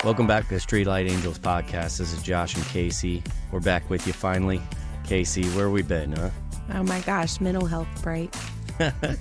Welcome back to the Streetlight Angels podcast. This is Josh and Kasey. We're back with you finally. Kasey, where we been, huh? Oh my gosh, mental health break.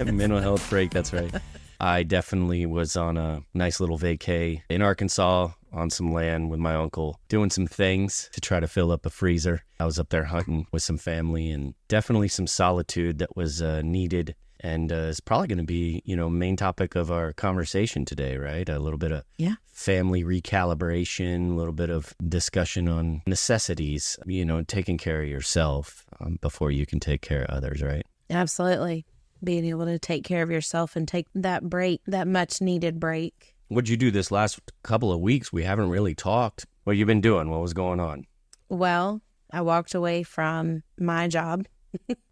Mental health break, that's right. I definitely was on a nice little vacay in Arkansas on some land with my uncle, doing some things to try to fill up a freezer. I was up there hunting with some family and definitely some solitude that was needed. And it's probably going to be, main topic of our conversation today, right? A little bit of family recalibration, a little bit of discussion on necessities, taking care of yourself before you can take care of others, right? Absolutely. Being able to take care of yourself and take that break, that much needed break. What'd you do this last couple of weeks? We haven't really talked. What you been doing? What was going on? Well, I walked away from my job.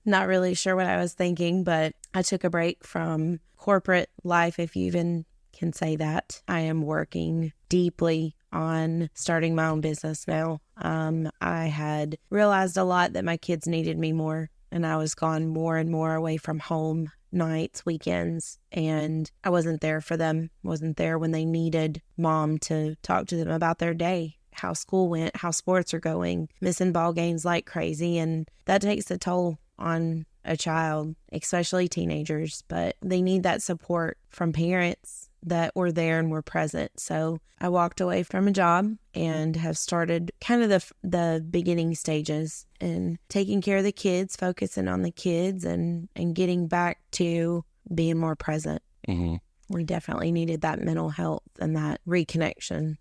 Not really sure what I was thinking, but I took a break from corporate life, if you even can say that. I am working deeply on starting my own business now. I had realized a lot that my kids needed me more, and I was gone more and more away from home, nights, weekends, and I wasn't there for them. Wasn't there when they needed mom to talk to them about their day, how school went, how sports are going, missing ball games like crazy. And that takes a toll on a child, especially teenagers, but they need that support from parents that were there and were present. So I walked away from a job and have started kind of the beginning stages and taking care of the kids, focusing on the kids and getting back to being more present. Mm-hmm. We definitely needed that mental health and that reconnection.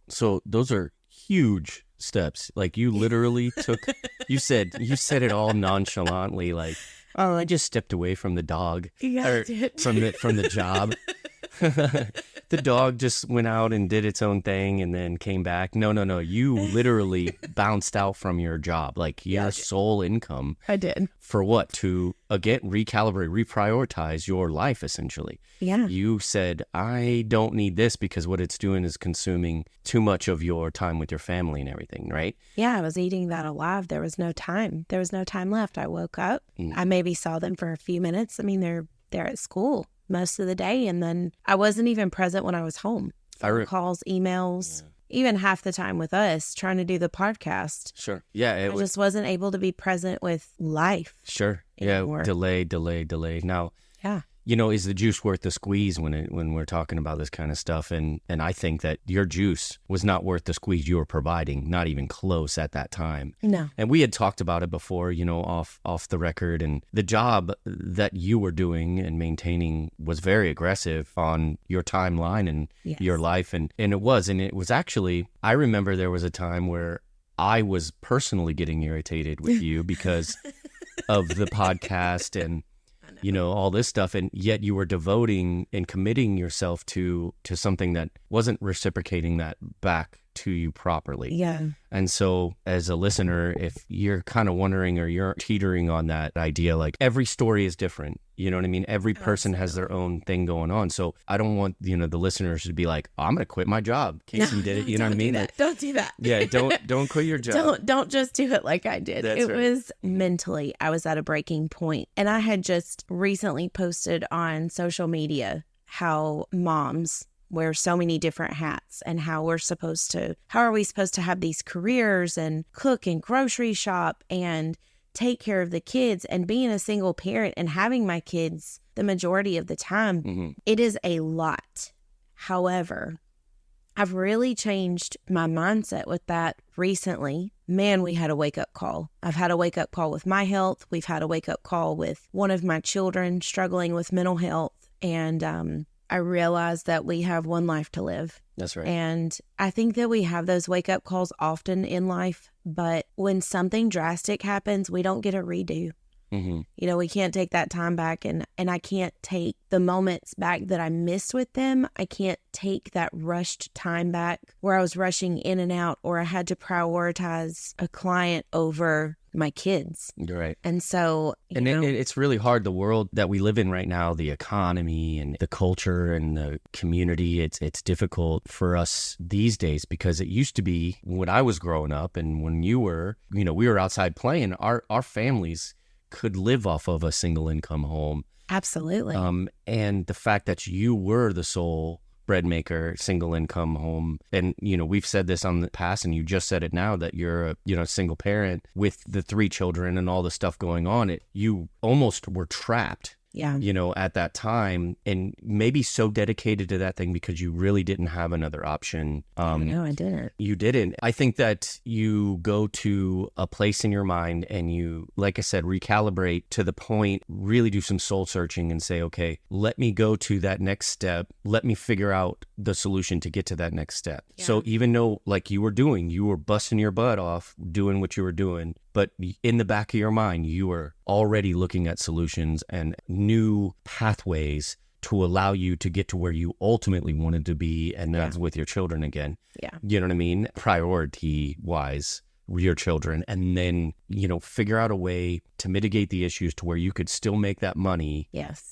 So those are huge steps. Like you literally took, you said it all nonchalantly, like, oh, I just stepped away from the dog or from the job. The dog just went out and did its own thing and then came back. No. You literally bounced out from your job, like your sole income. I did. For what? To, again, recalibrate, reprioritize your life, essentially. Yeah. You said, I don't need this because what it's doing is consuming too much of your time with your family and everything, right? Yeah, I was eating that alive. There was no time. There was no time left. I woke up. I maybe saw them for a few minutes. I mean, they're at school most of the day, and then I wasn't even present when I was home. Calls, emails, even half the time with us trying to do the podcast. Sure. Yeah. I just wasn't able to be present with life. Sure. Anymore. Yeah. Delay. Now, is the juice worth the squeeze when we're talking about this kind of stuff? And I think that your juice was not worth the squeeze you were providing, not even close at that time. No. And we had talked about it before, off the record. And the job that you were doing and maintaining was very aggressive on your timeline and your life. And it was actually, I remember there was a time where I was personally getting irritated with you because of the podcast and all this stuff, and yet you were devoting and committing yourself to something that wasn't reciprocating that back to you properly. Yeah. And so as a listener, if you're kind of wondering or you're teetering on that idea, like every story is different, you know what I mean? Every person has their own thing going on. So I don't want, the listeners to be like, oh, I'm going to quit my job. Kasey did it. You know what I mean? Don't do that. Yeah. Don't quit your job. Don't just do it like I did. That's right. Was mentally, I was at a breaking point. And I had just recently posted on social media how moms wear so many different hats and how are we supposed to have these careers and cook and grocery shop and take care of the kids, and being a single parent and having my kids the majority of the time, It is a lot. However, I've really changed my mindset with that recently. Man, we had a wake-up call. I've had a wake-up call with my health. We've had a wake-up call with one of my children struggling with mental health. And I realized that we have one life to live. That's right. And I think that we have those wake-up calls often in life, but when something drastic happens, we don't get a redo. We can't take that time back, and I can't take the moments back that I missed with them. I can't take that rushed time back where I was rushing in and out, or I had to prioritize a client over my kids. You're right. And so, it's really hard, the world that we live in right now, the economy and the culture and the community, it's difficult for us these days, because it used to be when I was growing up and when you were, we were outside playing, our families could live off of a single income home. Absolutely. And the fact that you were the sole bread maker, single income home. And, we've said this on the past, and you just said it now, that you're a, single parent with the 3 children and all the stuff going on. You almost were trapped. Yeah. At that time, and maybe so dedicated to that thing because you really didn't have another option. No, I didn't. You didn't. I think that you go to a place in your mind and you, like I said, recalibrate to the point, really do some soul searching and say, okay, let me go to that next step. Let me figure out the solution to get to that next step. Yeah. So even though like you were busting your butt off doing what you were doing, but in the back of your mind, you were already looking at solutions and new pathways to allow you to get to where you ultimately wanted to be, and that's with your children again. Yeah. You know what I mean? Priority-wise, your children, and then, figure out a way to mitigate the issues to where you could still make that money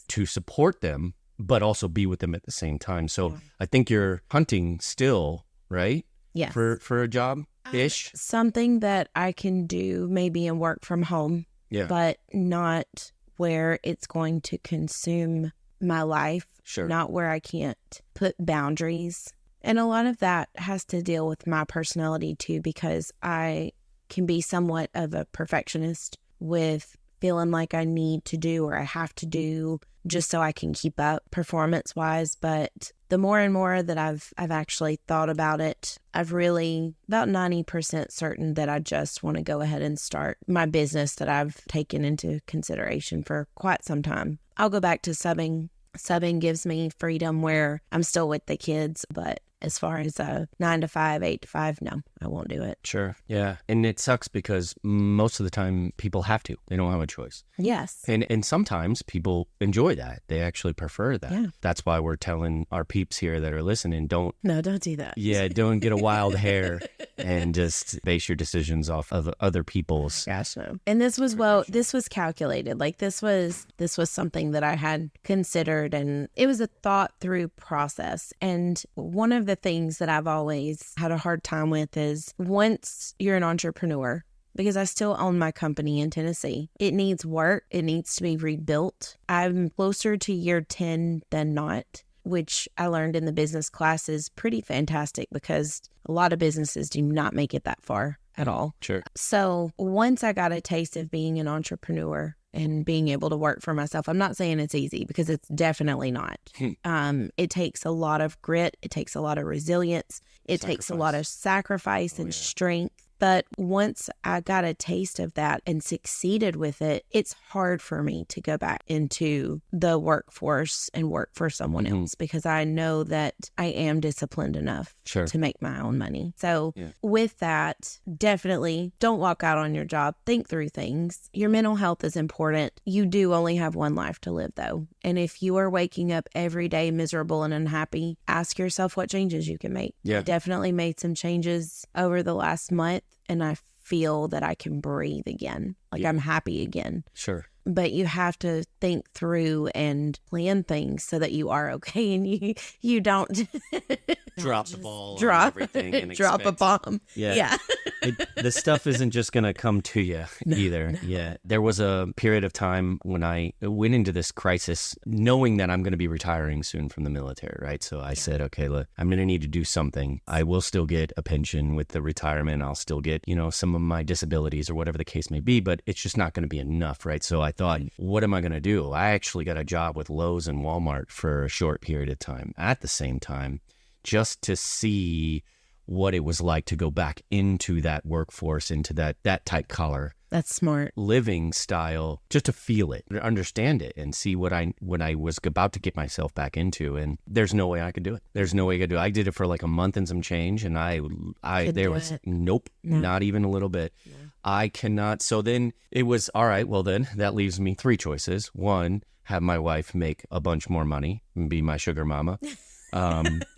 to support them, but also be with them at the same time. So I think you're hunting still, right? Yes. For a job-ish? Something that I can do maybe and work from home, but not where it's going to consume my life. Sure. Not where I can't put boundaries. And a lot of that has to deal with my personality too, because I can be somewhat of a perfectionist with feeling like I need to do or I have to do just so I can keep up performance-wise. But the more and more that I've actually thought about it, I've really about 90% certain that I just want to go ahead and start my business that I've taken into consideration for quite some time. I'll go back to subbing. Subbing gives me freedom where I'm still with the kids, but as far as 9 to 5, 8 to 5, no, I won't do it. Sure. Yeah. And it sucks because most of the time people have to. They don't have a choice. Yes. And sometimes people enjoy that. They actually prefer that. Yeah. That's why we're telling our peeps here that are listening, don't do that. Yeah, don't get a wild hair and just base your decisions off of other people's. Gosh, no. And this was this was calculated. Like this was something that I had considered, and it was a thought through process. And one of the things that I've always had a hard time with is once you're an entrepreneur, because I still own my company in Tennessee, it needs work. It needs to be rebuilt. I'm closer to year 10 than not, which I learned in the business class is pretty fantastic because a lot of businesses do not make it that far at all. Sure. So once I got a taste of being an entrepreneur and being able to work for myself, I'm not saying it's easy because it's definitely not. It takes a lot of grit. It takes a lot of resilience. It takes a lot of sacrifice and strength. But once I got a taste of that and succeeded with it, it's hard for me to go back into the workforce and work for someone else because I know that I am disciplined enough to make my own money. So with that, definitely don't walk out on your job. Think through things. Your mental health is important. You do only have one life to live, though. And if you are waking up every day miserable and unhappy, ask yourself what changes you can make. Yeah. I definitely made some changes over the last month. And I feel that I can breathe again. Like I'm happy again. Sure. But you have to think through and plan things so that you are okay and you don't drop the ball, drop everything, and drop a bomb. Yeah. The stuff isn't just going to come to you either. Yeah. There was a period of time when I went into this crisis knowing that I'm going to be retiring soon from the military, right? So I said, okay, look, I'm going to need to do something. I will still get a pension with the retirement. I'll still get, some of my disabilities or whatever the case may be, but it's just not going to be enough, right? So I thought, what am I going to do? I actually got a job with Lowe's and Walmart for a short period of time at the same time, just to see what it was like to go back into that workforce, into that tight collar. That's smart. Living style, just to feel it, understand it, and see what I was about to get myself back into. And there's no way I could do it. There's no way I could do it. I did it for like a month and some change, and nope, not even a little bit. No. I cannot. So then it was, all right, well then that leaves me 3 choices. 1, have my wife make a bunch more money and be my sugar mama.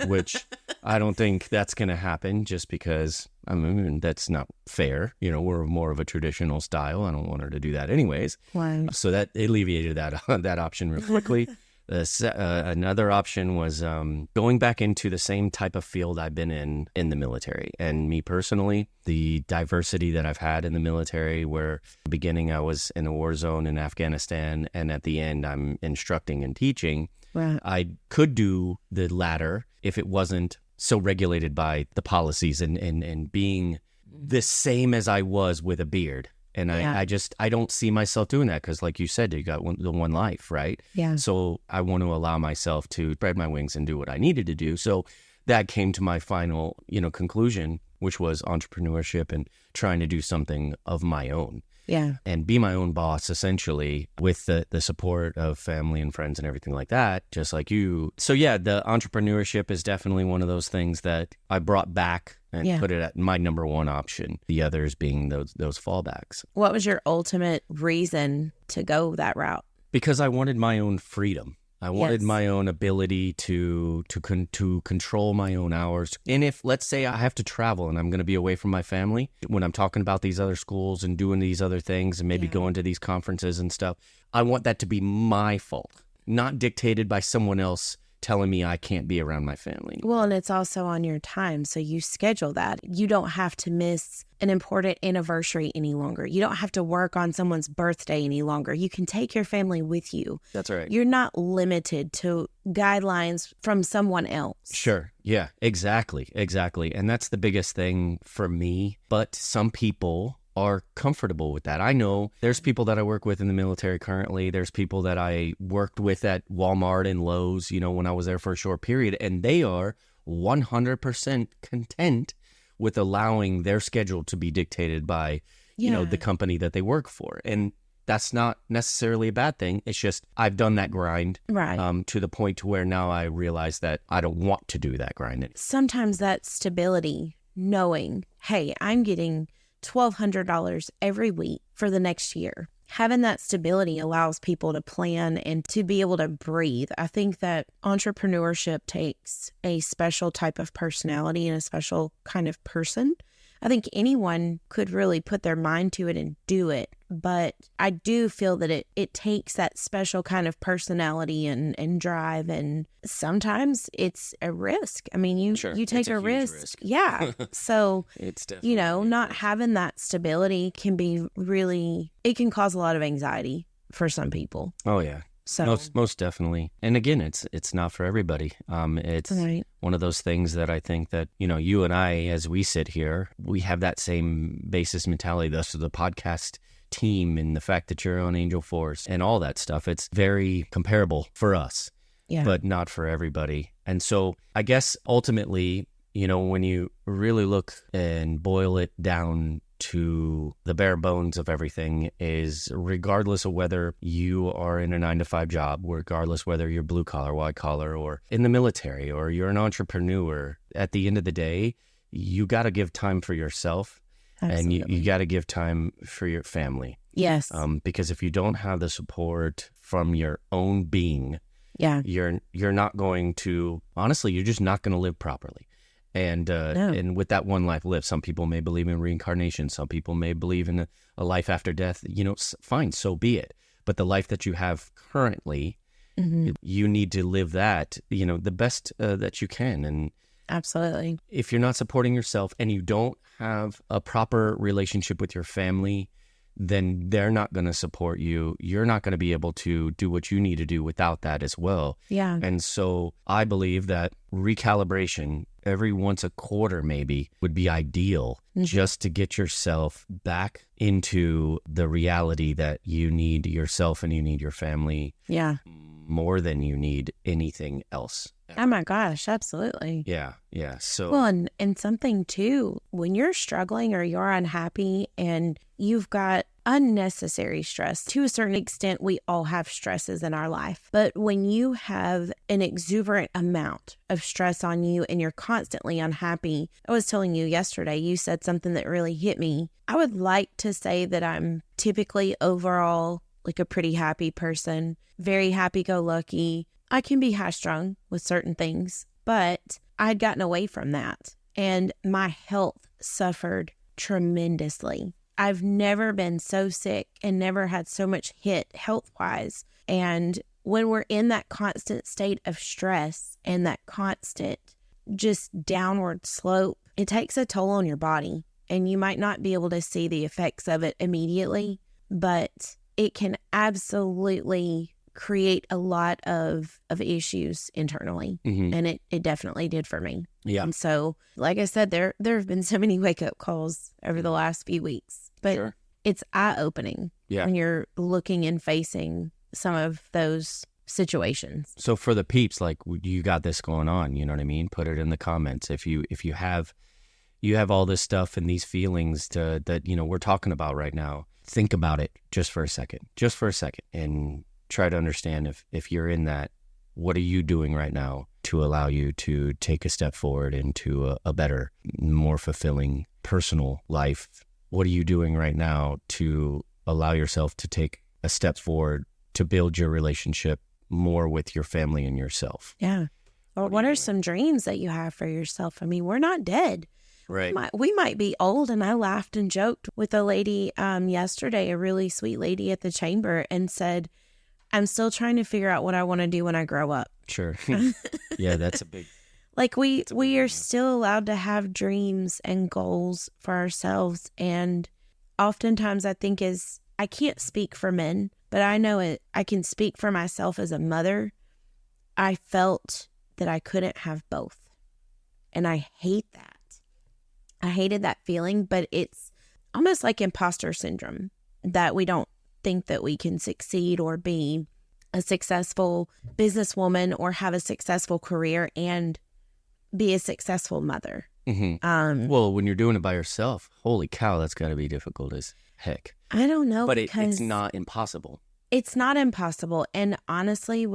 Which I don't think that's going to happen just because, that's not fair. We're more of a traditional style. I don't want her to do that anyways. Right. So that alleviated that option real quickly. Another option was going back into the same type of field I've been in the military. And me personally, the diversity that I've had in the military, where at the beginning I was in a war zone in Afghanistan, and at the end I'm instructing and teaching. Right. I could do the latter if it wasn't so regulated by the policies and being the same as I was with a beard. And I don't see myself doing that because, like you said, you got the one life, right? Yeah. So I want to allow myself to spread my wings and do what I needed to do. So that came to my final, conclusion, which was entrepreneurship and trying to do something of my own. Yeah. And be my own boss, essentially, with the support of family and friends and everything like that, just like you. So yeah, the entrepreneurship is definitely one of those things that I brought back and put it at my number one option. The others being those fallbacks. What was your ultimate reason to go that route? Because I wanted my own freedom. I wanted my own ability to control my own hours. And if, let's say, I have to travel and I'm going to be away from my family, when I'm talking about these other schools and doing these other things and maybe going to these conferences and stuff, I want that to be my fault, not dictated by someone else telling me I can't be around my family. Well, and it's also on your time. So you schedule that. You don't have to miss an important anniversary any longer. You don't have to work on someone's birthday any longer. You can take your family with you. That's right. You're not limited to guidelines from someone else. Sure. Yeah, exactly. And that's the biggest thing for me. But some people are comfortable with that. I know there's people that I work with in the military currently. There's people that I worked with at Walmart and Lowe's, when I was there for a short period, and they are 100% content with allowing their schedule to be dictated by, the company that they work for. And that's not necessarily a bad thing. It's just I've done that grind to the point to where now I realize that I don't want to do that grind anymore. Sometimes that stability, knowing, hey, I'm getting $1,200 every week for the next year. Having that stability allows people to plan and to be able to breathe. I think that entrepreneurship takes a special type of personality and a special kind of person. I think anyone could really put their mind to it and do it. But I do feel that it takes that special kind of personality and drive. And sometimes it's a risk. I mean, you take a risk. Yeah. So, it's definitely not having that stability can be it can cause a lot of anxiety for some people. Oh, yeah. So most definitely. And again, it's not for everybody. It's one of those things that I think that, you and I, as we sit here, we have that same basis mentality. Thus, the podcast team and the fact that you're on Angel Force and all that stuff, it's very comparable for us, but not for everybody. And so I guess ultimately, when you really look and boil it down to the bare bones of everything, is regardless of whether you are in a 9-to-5 job, regardless whether you're blue collar, white collar, or in the military, or you're an entrepreneur, at the end of the day, you got to give time for yourself. Absolutely. And you got to give time for your family. Yes. Because if you don't have the support from your own being, you're not going to, honestly, you're just not going to live properly. And and with that one life lived, some people may believe in reincarnation. Some people may believe in a life after death. Fine, so be it. But the life that you have currently, you need to live that, the best that you can. And absolutely. If you're not supporting yourself and you don't have a proper relationship with your family, then they're not going to support you. You're not going to be able to do what you need to do without that as well. Yeah. And so I believe that recalibration every once a quarter maybe would be ideal, just to get yourself back into the reality that you need yourself and you need your family more than you need anything else. Oh my gosh, absolutely. Yeah. So and something too, when you're struggling or you're unhappy and you've got unnecessary stress, to a certain extent, we all have stresses in our life. But when you have an exuberant amount of stress on you and you're constantly unhappy, I was telling you yesterday, you said something that really hit me. I would like to say that I'm typically overall like a pretty happy person, very happy-go-lucky. I can be high-strung with certain things, but I'd gotten away from that. And my health suffered tremendously. I've never been so sick and never had so much hit health-wise. And when we're in that constant state of stress and that constant just downward slope, it takes a toll on your body. And you might not be able to see the effects of it immediately, but it can absolutely create a lot of issues internally. And it definitely did for me. Yeah. And so, like I said, there have been so many wake-up calls over the last few weeks. But it's eye-opening when you're looking and facing some of those situations. So for the peeps, like, you got this going on, you know what I mean? Put it in the comments. If you have all this stuff and these feelings that, you know, we're talking about right now, think about it just for a second, and try to understand if you're in that, what are you doing right now to allow you to take a step forward into a better, more fulfilling personal life? What are you doing right now to allow yourself to take a step forward to build your relationship more with your family and yourself? Yeah. Or what are some dreams that you have for yourself? I mean, we're not dead. Right. We might be old. And I laughed and joked with a lady yesterday, a really sweet lady at the chamber, and said, I'm still trying to figure out what I want to do when I grow up. Sure. Yeah, that's a big... Like we are still allowed to have dreams and goals for ourselves. And oftentimes I think I can't speak for men, but I know it. I can speak for myself as a mother. I felt that I couldn't have both. And I hate that. I hated that feeling, but it's almost like imposter syndrome, that we don't think that we can succeed or be a successful businesswoman or have a successful career and be a successful mother. Well, when you're doing it by yourself, holy cow, that's got to be difficult as heck. I don't know. But it's not impossible. It's not impossible. And honestly,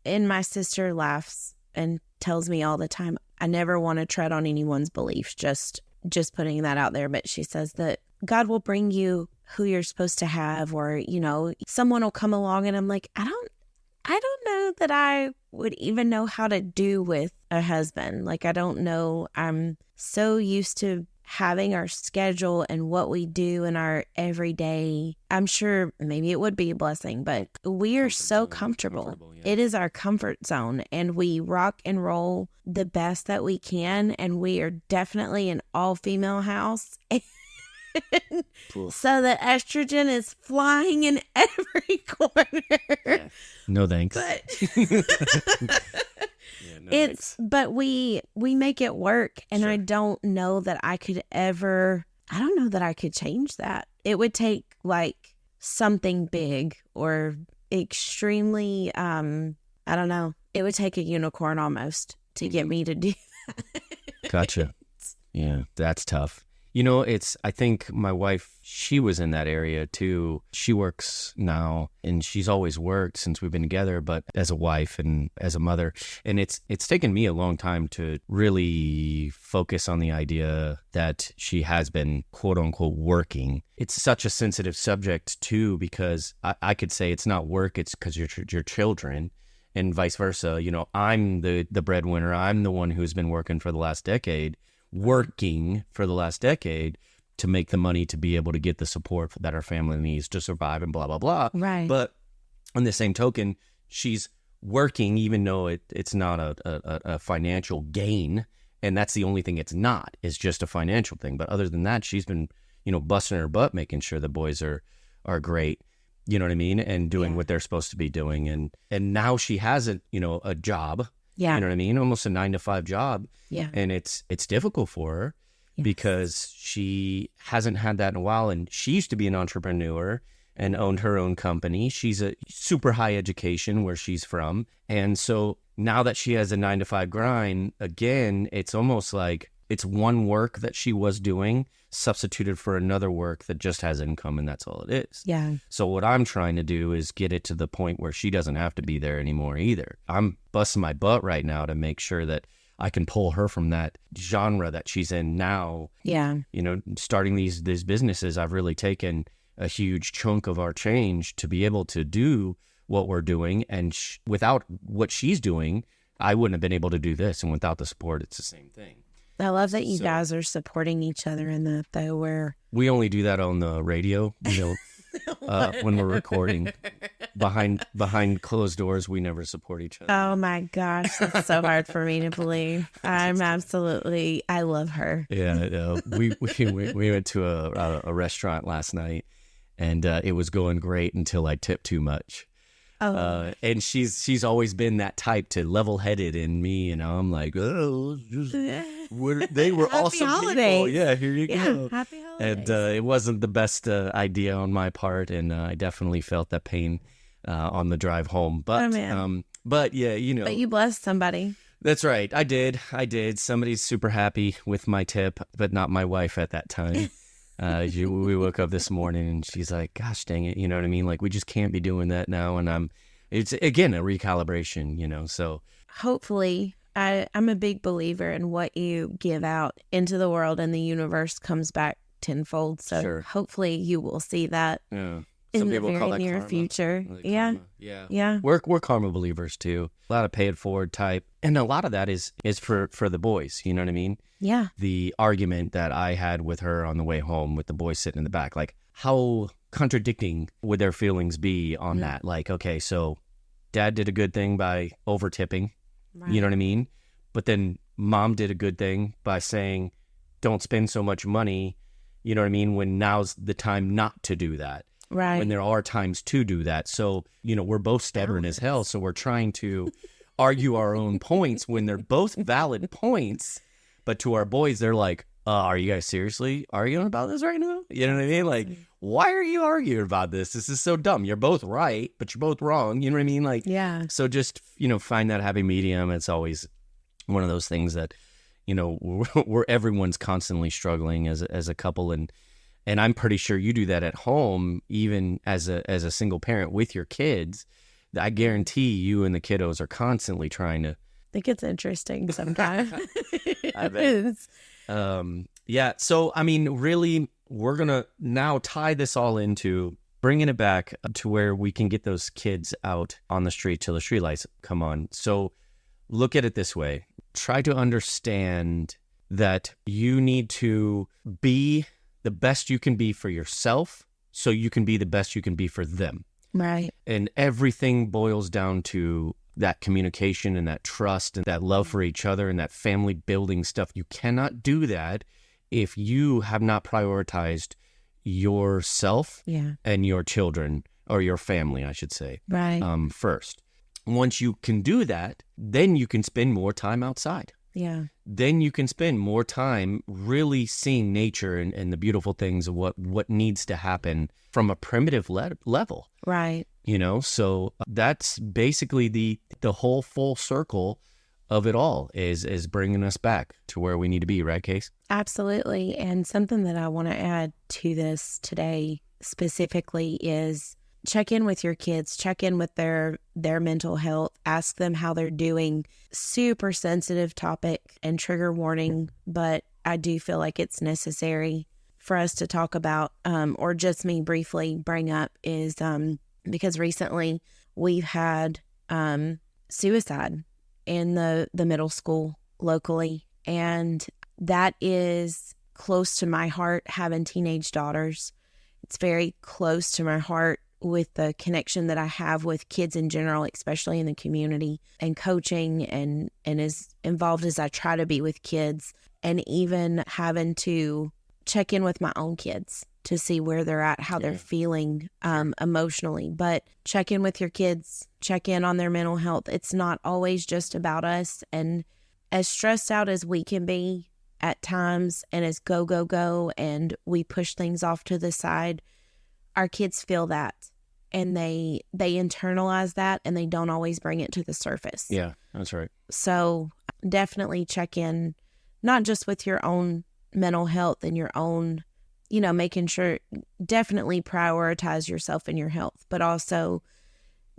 and my sister laughs and tells me all the time, I never want to tread on anyone's beliefs, just putting that out there. But she says that God will bring you who you're supposed to have, or, you know, someone will come along, and I'm like, I don't know that I would even know how to do with a husband. Like, I don't know. I'm so used to having our schedule and what we do in our everyday. I'm sure maybe it would be a blessing, but we are so comfortable. Yeah. It is our comfort zone, and we rock and roll the best that we can. And we are definitely an all-female house. So the estrogen is flying in every corner. Yeah. No thanks. But we make it work, and sure. I don't know that I could change that. It would take like something big or extremely I don't know. It would take a unicorn almost to get me to do that. Gotcha. Yeah, that's tough. You know, I think my wife, she was in that area too. She works now, and she's always worked since we've been together, but as a wife and as a mother. And it's taken me a long time to really focus on the idea that she has been, quote unquote, working. It's such a sensitive subject too, because I could say it's not work, it's because your children, and vice versa. You know, I'm the breadwinner. I'm the one who's been working for the last decade. To make the money to be able to get the support that our family needs to survive and blah, blah, blah. Right. But on the same token, she's working even though it's not a financial gain. And that's the only thing it's not. It's just a financial thing. But other than that, she's been, you know, busting her butt, making sure the boys are great. You know what I mean? And doing what they're supposed to be doing. And now she has a job. Yeah. You know what I mean? Almost a 9-to-5 job. Yeah. And it's difficult for her because she hasn't had that in a while. And she used to be an entrepreneur and owned her own company. She's a super high education where she's from. And so now that she has a 9-to-5 grind, again, it's almost like it's one work that she was doing substituted for another work that just has income, and that's all it is. Yeah. So what I'm trying to do is get it to the point where she doesn't have to be there anymore either. I'm busting my butt right now to make sure that I can pull her from that genre that she's in now. Yeah. You know, starting these businesses, I've really taken a huge chunk of our change to be able to do what we're doing. And without what she's doing, I wouldn't have been able to do this. And without the support, it's the same thing. I love that you guys are supporting each other in that, though, where... We only do that on the radio, you know, when we're recording. Behind closed doors, we never support each other. Oh, my gosh. That's so hard for me to believe. I love her. Yeah. We went to a restaurant last night, and it was going great until I tipped too much. And she's always been that type to level-headed, and me, I'm like, oh, they were awesome holidays. people. Yeah, here you go. Happy holidays. And it wasn't the best idea on my part, and I definitely felt that pain on the drive home. But but yeah, But you blessed somebody. That's right. I did. Somebody's super happy with my tip, but not my wife at that time. We woke up this morning and she's like, gosh, dang it. You know what I mean? Like, we just can't be doing that now. And it's again, a recalibration, so. Hopefully, I'm a big believer in what you give out into the world and the universe comes back tenfold. So hopefully you will see that. Yeah. In the very near future. Yeah. Yeah. We're karma believers too. A lot of pay it forward type. And a lot of that is for the boys. You know what I mean? Yeah. The argument that I had with her on the way home with the boys sitting in the back, like how contradicting would their feelings be on that? Like, okay, so dad did a good thing by over tipping. Right. You know what I mean? But then mom did a good thing by saying, don't spend so much money. You know what I mean? When now's the time not to do that. Right. When there are times to do that. So, we're both stubborn as hell. So we're trying to argue our own points when they're both valid points. But to our boys, they're like, are you guys seriously arguing about this right now? You know what I mean? Like, why are you arguing about this? This is so dumb. You're both right, but you're both wrong. You know what I mean? Like, yeah. So just, find that happy medium. It's always one of those things that, where everyone's constantly struggling as a couple. And I'm pretty sure you do that at home, even as a single parent with your kids. I guarantee you and the kiddos are constantly trying to. I think it's interesting sometimes. I bet. Yeah. So, really, we're going to now tie this all into bringing it back to where we can get those kids out on the street till the streetlights come on. So look at it this way. Try to understand that you need to be the best you can be for yourself so you can be the best you can be for them. Right. And everything boils down to that communication and that trust and that love for each other and that family building stuff. You cannot do that if you have not prioritized yourself and your children, or your family, I should say, first. Once you can do that, then you can spend more time outside. Yeah. Then you can spend more time really seeing nature and the beautiful things of what needs to happen from a primitive level. Right. So that's basically the whole full circle of it all is bringing us back to where we need to be, right, Kasey? Absolutely. And something that I want to add to this today specifically is check in with your kids, check in with their mental health, ask them how they're doing. Super sensitive topic and trigger warning, but I do feel like it's necessary for us to talk about, or just me briefly bring up is because recently we've had suicide in the middle school locally, and that is close to my heart, having teenage daughters. It's very close to my heart with the connection that I have with kids in general, especially in the community, and coaching and as involved as I try to be with kids, and even having to check in with my own kids to see where they're at, how they're feeling emotionally. But check in with your kids, check in on their mental health. It's not always just about us. And as stressed out as we can be at times, and as go, and we push things off to the side, our kids feel that, and they internalize that, and they don't always bring it to the surface. Yeah, that's right. So definitely check in, not just with your own mental health and your own, making sure, definitely prioritize yourself and your health, but also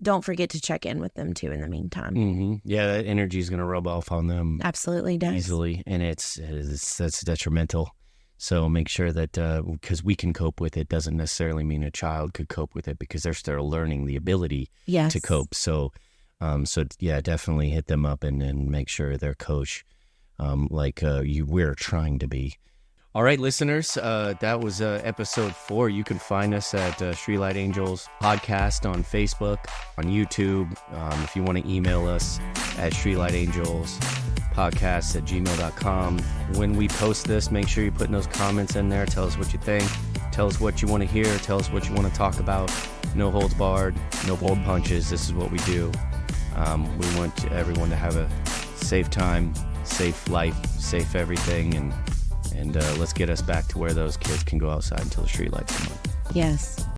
don't forget to check in with them too in the meantime. Mm-hmm. Yeah, that energy is going to rub off on them. Absolutely does. Easily, and that's detrimental. So make sure that, because we can cope with it, doesn't necessarily mean a child could cope with it, because they're still learning the ability to cope. So definitely hit them up and make sure they're coached we're trying to be. All right, listeners, that was episode 4. You can find us at Streetlight Angels Podcast on Facebook, on YouTube. If you want to email us at streetlightangelspodcast@gmail.com. When we post this, make sure you're putting those comments in there. Tell us what you think. Tell us what you want to hear. Tell us what you want to talk about. No holds barred, no pulled punches. This is what we do. We want everyone to have a safe time, safe life, safe everything, and let's get us back to where those kids can go outside until the streetlights come on. Yes.